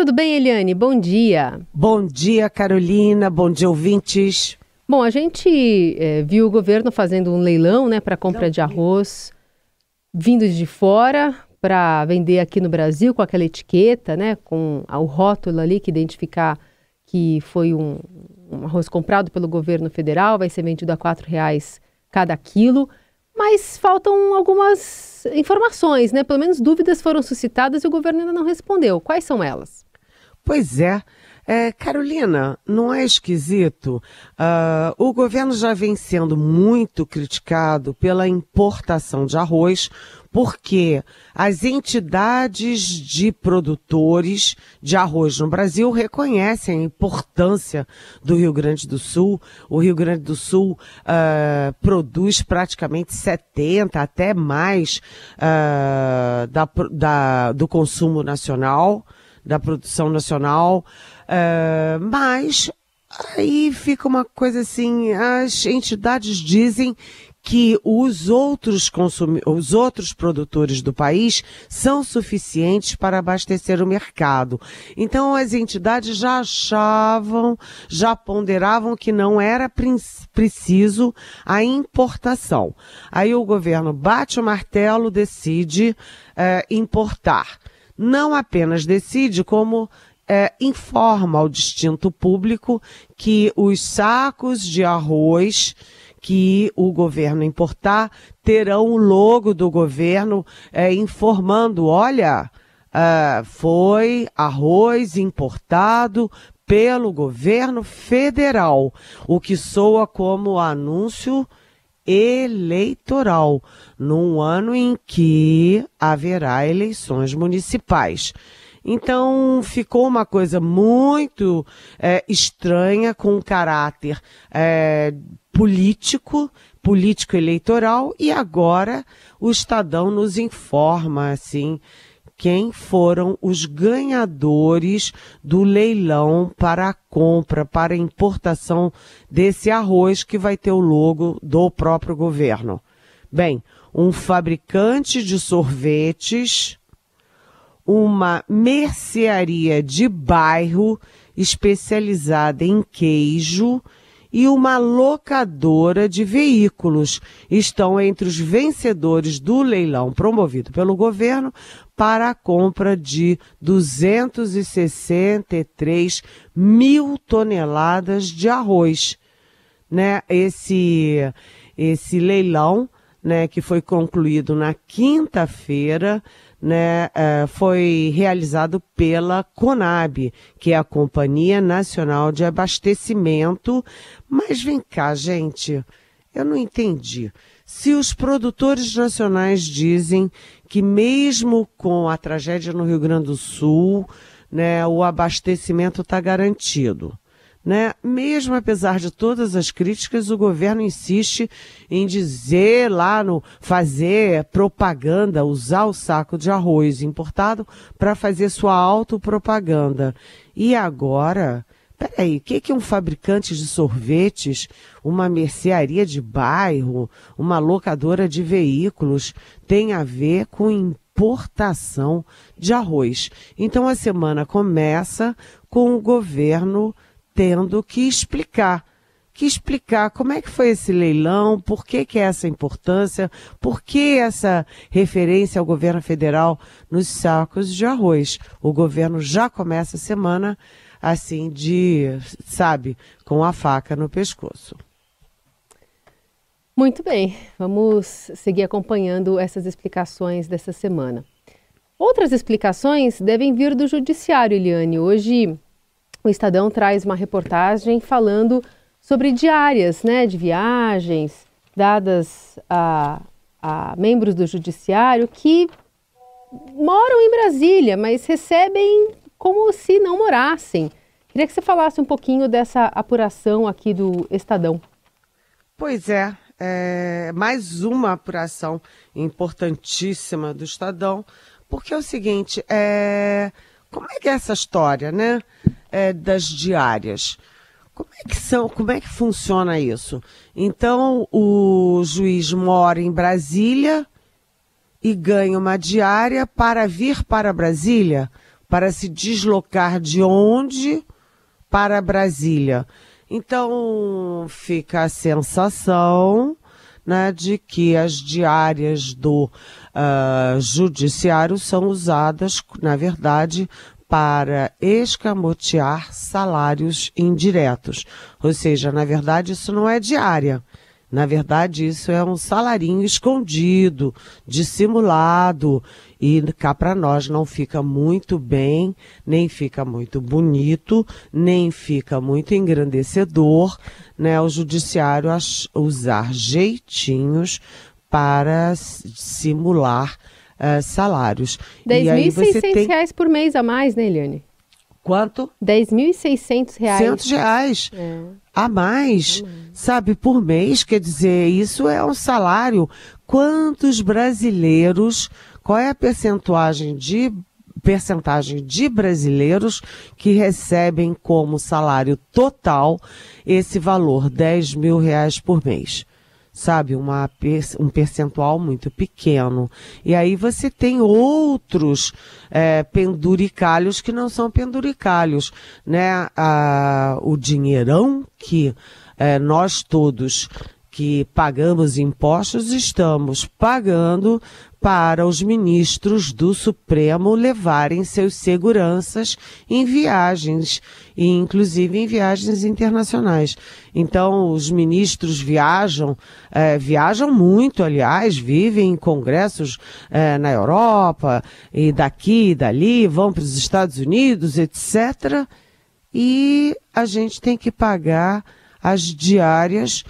Tudo bem, Eliane? Bom dia. Bom dia, Carolina. Bom dia, ouvintes. Bom, a gente viu o governo fazendo um leilão, né, para compra de arroz vindo de fora para vender aqui no Brasil com aquela etiqueta, né, com o rótulo ali que identificar que foi um arroz comprado pelo governo federal, vai ser vendido a R$4 cada quilo, mas faltam algumas informações, né? Pelo menos dúvidas foram suscitadas e o governo ainda não respondeu. Quais são elas? Pois é. Carolina, não é esquisito? O governo já vem sendo muito criticado pela importação de arroz, porque as entidades de produtores de arroz no Brasil reconhecem a importância do Rio Grande do Sul. O Rio Grande do Sul produz praticamente 70%, até mais, do consumo nacional, da produção nacional, mas aí fica uma coisa assim, as entidades dizem que os outros produtores do país são suficientes para abastecer o mercado. Então as entidades já ponderavam que não era preciso a importação. Aí o governo bate o martelo, decide importar. Não apenas decide, como informa ao distinto público que os sacos de arroz que o governo importar terão o logo do governo informando, olha, foi arroz importado pelo governo federal, o que soa como anúncio eleitoral, num ano em que haverá eleições municipais. Então, ficou uma coisa muito estranha, com caráter político-eleitoral, e agora o Estadão nos informa, assim, quem foram os ganhadores do leilão para a compra, para a importação desse arroz que vai ter o logo do próprio governo. Bem, um fabricante de sorvetes, uma mercearia de bairro especializada em queijo e uma locadora de veículos estão entre os vencedores do leilão promovido pelo governo para a compra de 263 mil toneladas de arroz, né? Esse leilão, né, que foi concluído na quinta-feira, né, foi realizado pela Conab, que é a Companhia Nacional de Abastecimento. Mas vem cá, gente, eu não entendi. Se os produtores nacionais dizem que mesmo com a tragédia no Rio Grande do Sul, né, o abastecimento está garantido, né? Mesmo apesar de todas as críticas, o governo insiste em dizer fazer propaganda, usar o saco de arroz importado para fazer sua autopropaganda. E agora, peraí, o que um fabricante de sorvetes, uma mercearia de bairro, uma locadora de veículos tem a ver com importação de arroz? Então a semana começa com o governo tendo que explicar como é que foi esse leilão, por que é essa importância, por que essa referência ao governo federal nos sacos de arroz. O governo já começa a semana assim com a faca no pescoço. Muito bem, vamos seguir acompanhando essas explicações dessa semana. Outras explicações devem vir do judiciário, Eliane. Hoje o Estadão traz uma reportagem falando sobre diárias, né, de viagens dadas a membros do judiciário que moram em Brasília, mas recebem como se não morassem. Queria que você falasse um pouquinho dessa apuração aqui do Estadão. Pois mais uma apuração importantíssima do Estadão, porque é o seguinte, como é que é essa história, né? Das diárias. Como é que funciona isso? Então, o juiz mora em Brasília e ganha uma diária para vir para Brasília? para se deslocar de onde para Brasília. Então, fica a sensação, né, de que as diárias do judiciário são usadas, na verdade, para escamotear salários indiretos. Ou seja, na verdade, isso não é diária. Na verdade, isso é um salarinho escondido, dissimulado, e cá para nós não fica muito bem, nem fica muito bonito, nem fica muito engrandecedor, né, o judiciário usar jeitinhos para simular salários. R$10.600 por mês a mais, né, Eliane? Quanto? R$10.600. R$100 a mais, sabe, por mês. Quer dizer, isso é um salário. Quantos brasileiros, qual é a percentagem de brasileiros que recebem como salário total esse valor, R$10.000 por mês? Sabe, um percentual muito pequeno. E aí você tem outros penduricalhos que não são penduricalhos, né? O dinheirão que nós todos que pagamos impostos estamos pagando para os ministros do Supremo levarem seus seguranças em viagens, e inclusive em viagens internacionais. Então, os ministros viajam muito, aliás, vivem em congressos na Europa, e daqui e dali, vão para os Estados Unidos, etc. E a gente tem que pagar as diárias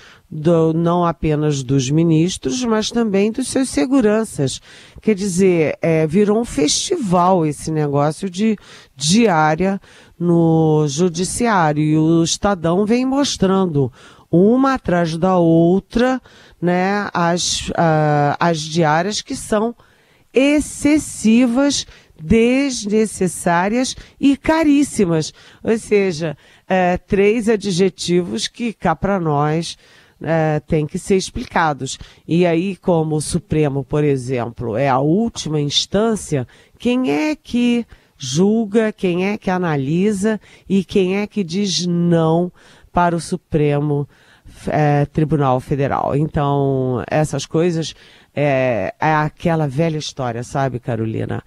não apenas dos ministros, mas também dos seus seguranças. Quer dizer, virou um festival esse negócio de diária no judiciário. E o Estadão vem mostrando, uma atrás da outra, né, as diárias que são excessivas, desnecessárias e caríssimas. Ou seja, 3 adjetivos que cá para nós tem que ser explicados. E aí, como o Supremo, por exemplo, é a última instância, quem é que julga, quem é que analisa e quem é que diz não para o Supremo Tribunal Federal? Então, essas coisas é aquela velha história, sabe, Carolina?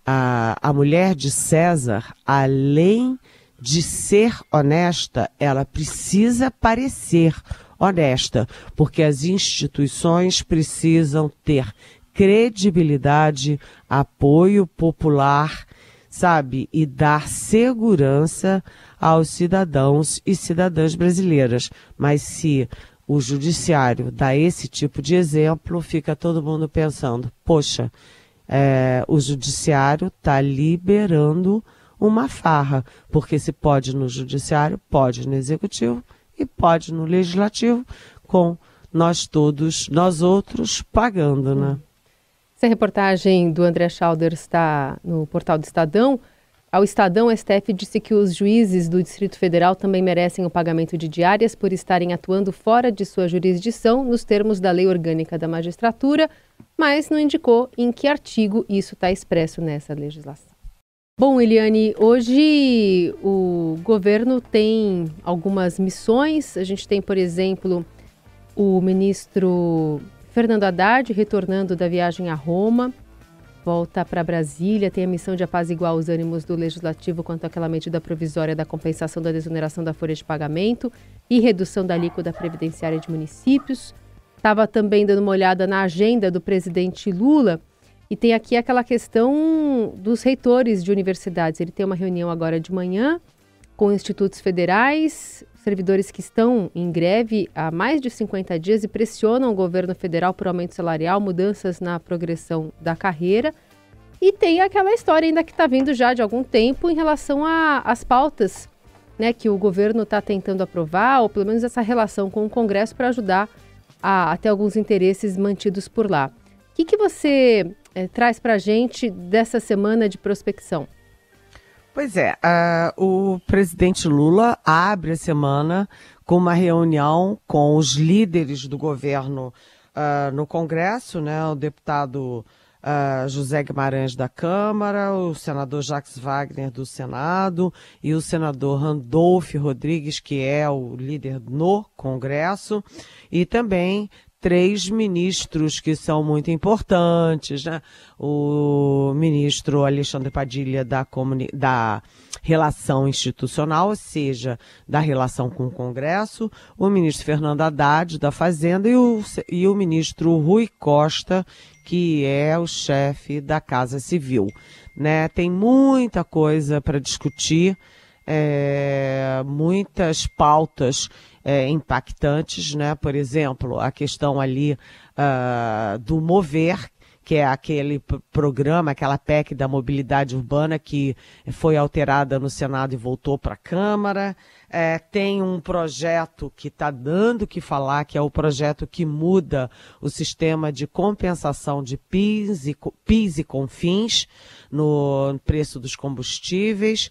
A mulher de César, além de ser honesta, ela precisa parecer honesta, porque as instituições precisam ter credibilidade, apoio popular, sabe, e dar segurança aos cidadãos e cidadãs brasileiras. Mas se o judiciário dá esse tipo de exemplo, fica todo mundo pensando, poxa, o judiciário está liberando uma farra, porque se pode no judiciário, pode no executivo e pode no legislativo, com nós outros pagando, né? Essa reportagem do André Schauder está no portal do Estadão. Ao Estadão, o STF disse que os juízes do Distrito Federal também merecem o pagamento de diárias por estarem atuando fora de sua jurisdição nos termos da Lei Orgânica da Magistratura, mas não indicou em que artigo isso está expresso nessa legislação. Bom, Eliane, hoje o governo tem algumas missões. A gente tem, por exemplo, o ministro Fernando Haddad retornando da viagem a Roma, volta para Brasília, tem a missão de apaziguar os ânimos do Legislativo quanto àquela medida provisória da compensação da desoneração da folha de pagamento e redução da alíquota previdenciária de municípios. Estava também dando uma olhada na agenda do presidente Lula. E tem aqui aquela questão dos reitores de universidades. Ele tem uma reunião agora de manhã com institutos federais, servidores que estão em greve há mais de 50 dias e pressionam o governo federal por aumento salarial, mudanças na progressão da carreira. E tem aquela história ainda que está vindo já de algum tempo em relação às pautas, né, que o governo está tentando aprovar, ou pelo menos essa relação com o Congresso para ajudar a ter alguns interesses mantidos por lá. O que você traz para a gente dessa semana de prospecção? Pois é, o presidente Lula abre a semana com uma reunião com os líderes do governo no Congresso, né? O deputado José Guimarães da Câmara, o senador Jacques Wagner do Senado e o senador Randolph Rodrigues, que é o líder no Congresso, e também 3 ministros que são muito importantes, né? O ministro Alexandre Padilha da Relação Institucional, ou seja, da relação com o Congresso, o ministro Fernando Haddad da Fazenda e o ministro Rui Costa, que é o chefe da Casa Civil, né? Tem muita coisa para discutir, muitas pautas impactantes, né? Por exemplo, a questão ali do Mover, que é aquele programa, aquela PEC da mobilidade urbana que foi alterada no Senado e voltou para a Câmara. Tem um projeto que está dando o que falar, que é o projeto que muda o sistema de compensação de PIS e CONFINS no preço dos combustíveis.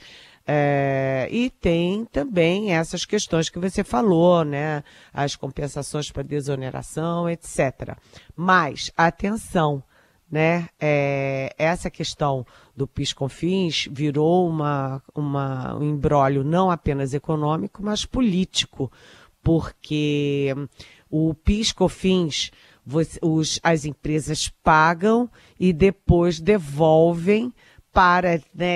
E tem também essas questões que você falou, né? As compensações para desoneração, etc. Mas, atenção, né? Essa questão do PIS/COFINS virou um imbróglio não apenas econômico, mas político, porque o PIS/COFINS as empresas pagam e depois devolvem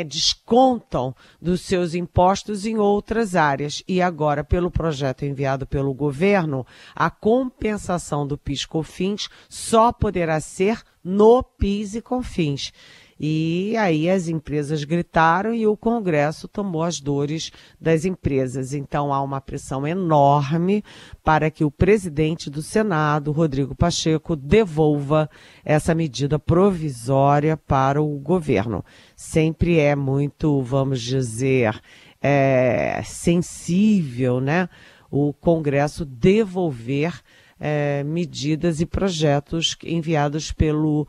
descontam dos seus impostos em outras áreas. E agora, pelo projeto enviado pelo governo, a compensação do PIS/COFINS só poderá ser no PIS e COFINS. E aí as empresas gritaram e o Congresso tomou as dores das empresas. Então há uma pressão enorme para que o presidente do Senado, Rodrigo Pacheco, devolva essa medida provisória para o governo. Sempre é muito, vamos dizer, sensível, né? O Congresso devolver medidas e projetos enviados pelo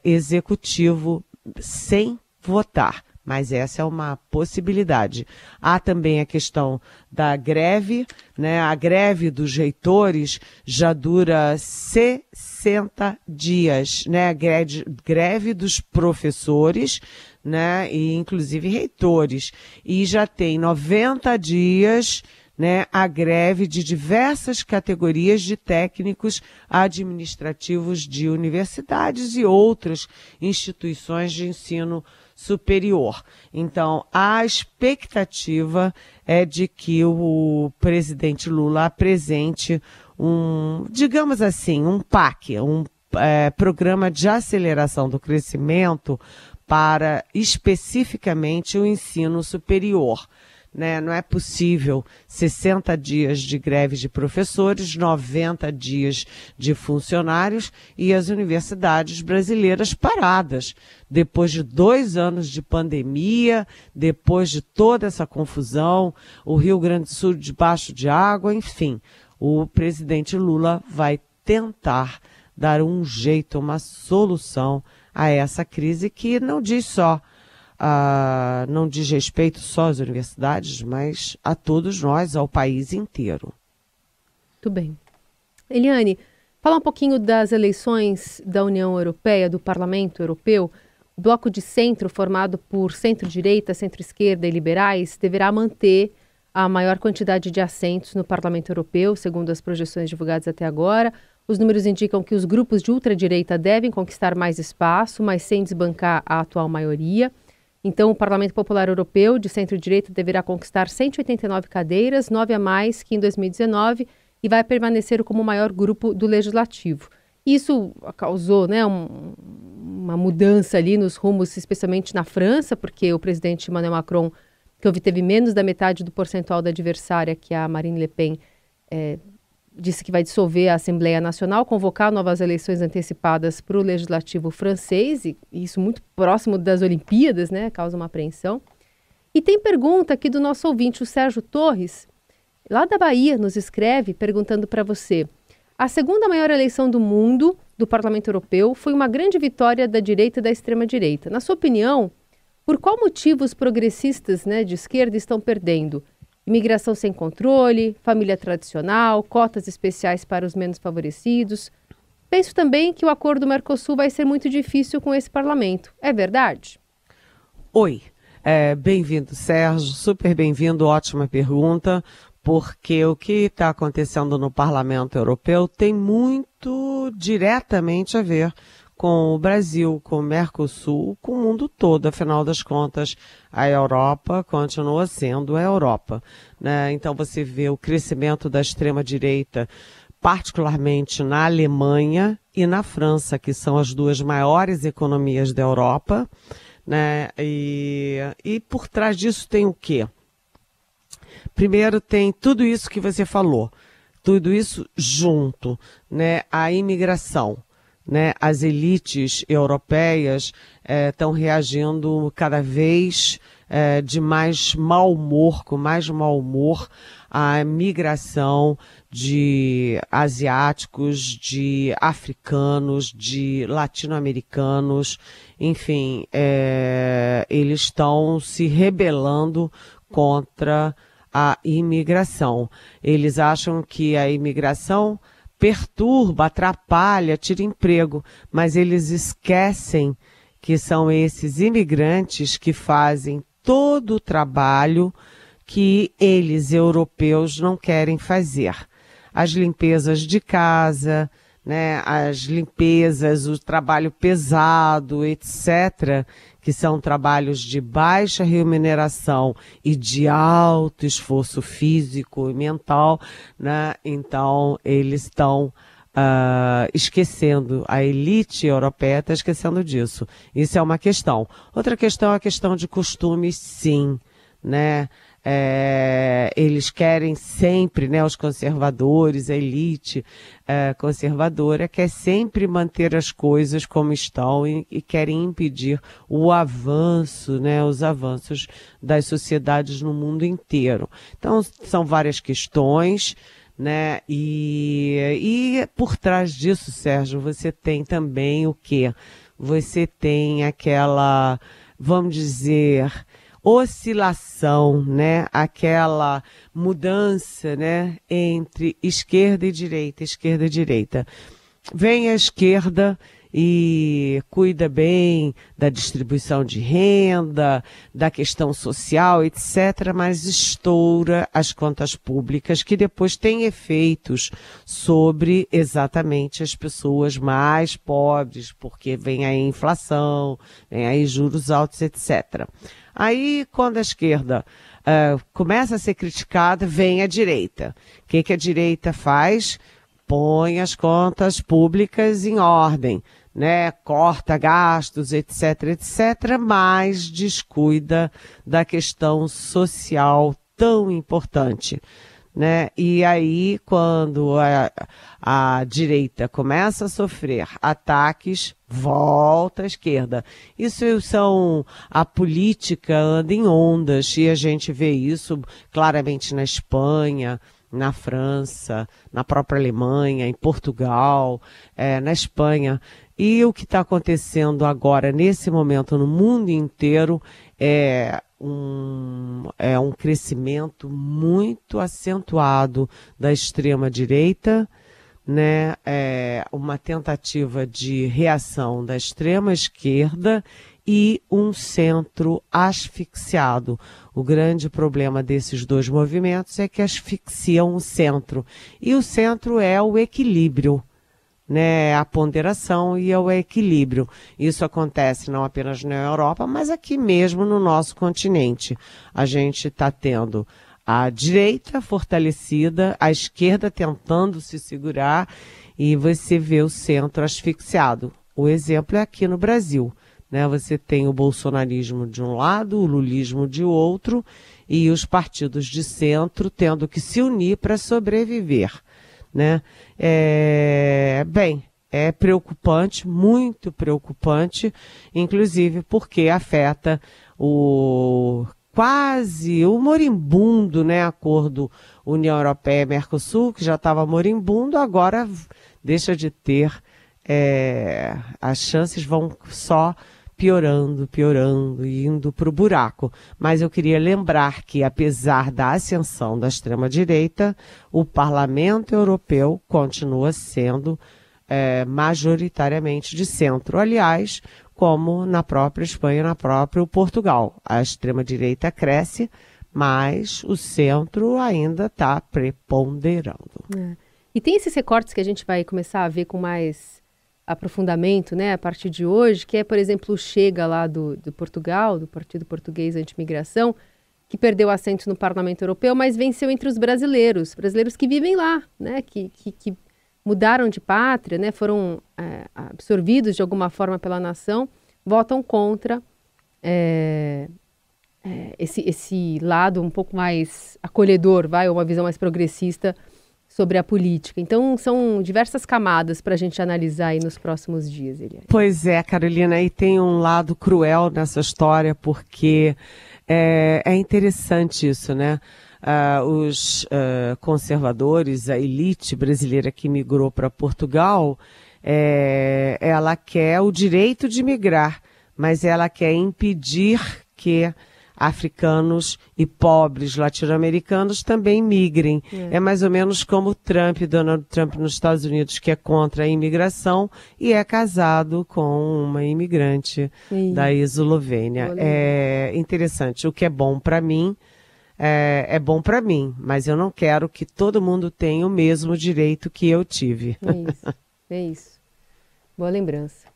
Executivo sem votar, mas essa é uma possibilidade. Há também a questão da greve, né? A greve dos reitores já dura 60 dias, né? A greve dos professores, né? E inclusive reitores, e já tem 90 dias, né, a greve de diversas categorias de técnicos administrativos de universidades e outras instituições de ensino superior. Então, a expectativa é de que o presidente Lula apresente digamos assim, um PAC, Programa de Aceleração do Crescimento para especificamente o ensino superior. Né? Não é possível 60 dias de greve de professores, 90 dias de funcionários e as universidades brasileiras paradas. Depois de 2 anos de pandemia, depois de toda essa confusão, o Rio Grande do Sul debaixo de água, enfim, o presidente Lula vai tentar dar um jeito, uma solução a essa crise que não diz respeito só às universidades, mas a todos nós, ao país inteiro. Muito bem. Eliane, fala um pouquinho das eleições da União Europeia, do Parlamento Europeu. O bloco de centro, formado por centro-direita, centro-esquerda e liberais, deverá manter a maior quantidade de assentos no Parlamento Europeu, segundo as projeções divulgadas até agora. Os números indicam que os grupos de ultradireita devem conquistar mais espaço, mas sem desbancar a atual maioria. Então, o Parlamento Popular Europeu, de centro-direita, deverá conquistar 189 cadeiras, 9 a mais que em 2019, e vai permanecer como o maior grupo do Legislativo. Isso causou, né, uma mudança ali nos rumos, especialmente na França, porque o presidente Emmanuel Macron, que obteve menos da metade do percentual da adversária, que a Marine Le Pen, disse que vai dissolver a Assembleia Nacional, convocar novas eleições antecipadas para o Legislativo francês, e isso muito próximo das Olimpíadas, né? Causa uma apreensão. E tem pergunta aqui do nosso ouvinte, o Sérgio Torres, lá da Bahia, nos escreve, perguntando para você: a segunda maior eleição do mundo, do Parlamento Europeu, foi uma grande vitória da direita e da extrema-direita. Na sua opinião, por qual motivo os progressistas, né, de esquerda estão perdendo? Imigração sem controle, família tradicional, cotas especiais para os menos favorecidos. penso também que o acordo do Mercosul vai ser muito difícil com esse parlamento. É verdade? Oi, bem-vindo, Sérgio, super bem-vindo, ótima pergunta, porque o que está acontecendo no Parlamento Europeu tem muito diretamente a ver com o Brasil, com o Mercosul, com o mundo todo. Afinal das contas, a Europa continua sendo a Europa, né? Então você vê o crescimento da extrema-direita, particularmente na Alemanha e na França, que são as duas maiores economias da Europa, né? E por trás disso tem o quê? Primeiro tem tudo isso que você falou, tudo isso junto, né? A imigração, né? As elites europeias estão reagindo cada vez de mais mau humor, com mais mau humor, à migração de asiáticos, de africanos, de latino-americanos, enfim, eles estão se rebelando contra a imigração. Eles acham que a imigração perturba, atrapalha, tira emprego, mas eles esquecem que são esses imigrantes que fazem todo o trabalho que eles, europeus, não querem fazer. As limpezas de casa, né, as limpezas, o trabalho pesado, etc., que são trabalhos de baixa remuneração e de alto esforço físico e mental, né? Então eles estão esquecendo, a elite europeia está esquecendo disso. Isso é uma questão. Outra questão é a questão de costumes, sim, né? Eles querem sempre, né, os conservadores, a elite conservadora quer sempre manter as coisas como estão e querem impedir o avanço, né, os avanços das sociedades no mundo inteiro. Então, são várias questões, né, e por trás disso, Sérgio, você tem também o quê? Você tem aquela, vamos dizer, oscilação, né? Aquela mudança, né? Entre esquerda e direita. Vem a esquerda e cuida bem da distribuição de renda, da questão social, etc., mas estoura as contas públicas, que depois têm efeitos sobre exatamente as pessoas mais pobres, porque vem aí inflação, vem aí juros altos, etc. Aí, quando a esquerda começa a ser criticada, vem a direita. O que a direita faz? Põe as contas públicas em ordem, né? Corta gastos, etc., etc., mas descuida da questão social tão importante, né? E aí, quando a direita começa a sofrer ataques, volta à esquerda. Isso são, a política anda em ondas, e a gente vê isso claramente na Espanha, na França, na própria Alemanha, em Portugal, na Espanha. E o que está acontecendo agora, nesse momento, no mundo inteiro, é um crescimento muito acentuado da extrema-direita, né? Uma tentativa de reação da extrema-esquerda e um centro asfixiado. O grande problema desses dois movimentos é que asfixiam o centro. E o centro é o equilíbrio, né? A ponderação e o equilíbrio. Isso acontece não apenas na Europa, mas aqui mesmo no nosso continente. A gente está tendo a direita fortalecida, a esquerda tentando se segurar, e você vê o centro asfixiado. O exemplo é aqui no Brasil, né? Você tem o bolsonarismo de um lado, o lulismo de outro, e os partidos de centro tendo que se unir para sobreviver, né? É preocupante, muito preocupante, inclusive porque afeta quase o moribundo, né, acordo União Europeia-Mercosul, que já estava moribundo, agora deixa de ter, as chances vão só piorando, indo para o buraco. Mas eu queria lembrar que, apesar da ascensão da extrema-direita, o Parlamento Europeu continua sendo majoritariamente de centro. Aliás, como na própria Espanha, na própria Portugal. A extrema-direita cresce, mas o centro ainda está preponderando. E tem esses recortes que a gente vai começar a ver com mais aprofundamento, né, a partir de hoje, que é, por exemplo, o Chega lá do Portugal, do Partido Português Anti-Imigração, que perdeu assento no Parlamento Europeu, mas venceu entre os brasileiros que vivem lá, né, que mudaram de pátria, né, foram absorvidos de alguma forma pela nação, votam contra esse lado um pouco mais acolhedor, ou uma visão mais progressista sobre a política. Então, são diversas camadas para a gente analisar aí nos próximos dias, Eliane. Pois é, Carolina, e tem um lado cruel nessa história, porque é interessante isso, né? Os conservadores, a elite brasileira que migrou para Portugal, ela quer o direito de migrar, mas ela quer impedir que africanos e pobres latino-americanos também migrem. É mais ou menos como Donald Trump nos Estados Unidos, que é contra a imigração e é casado com uma imigrante da Eslovênia. É interessante. O que é bom para mim é bom para mim, mas eu não quero que todo mundo tenha o mesmo direito que eu tive. É isso. Boa lembrança.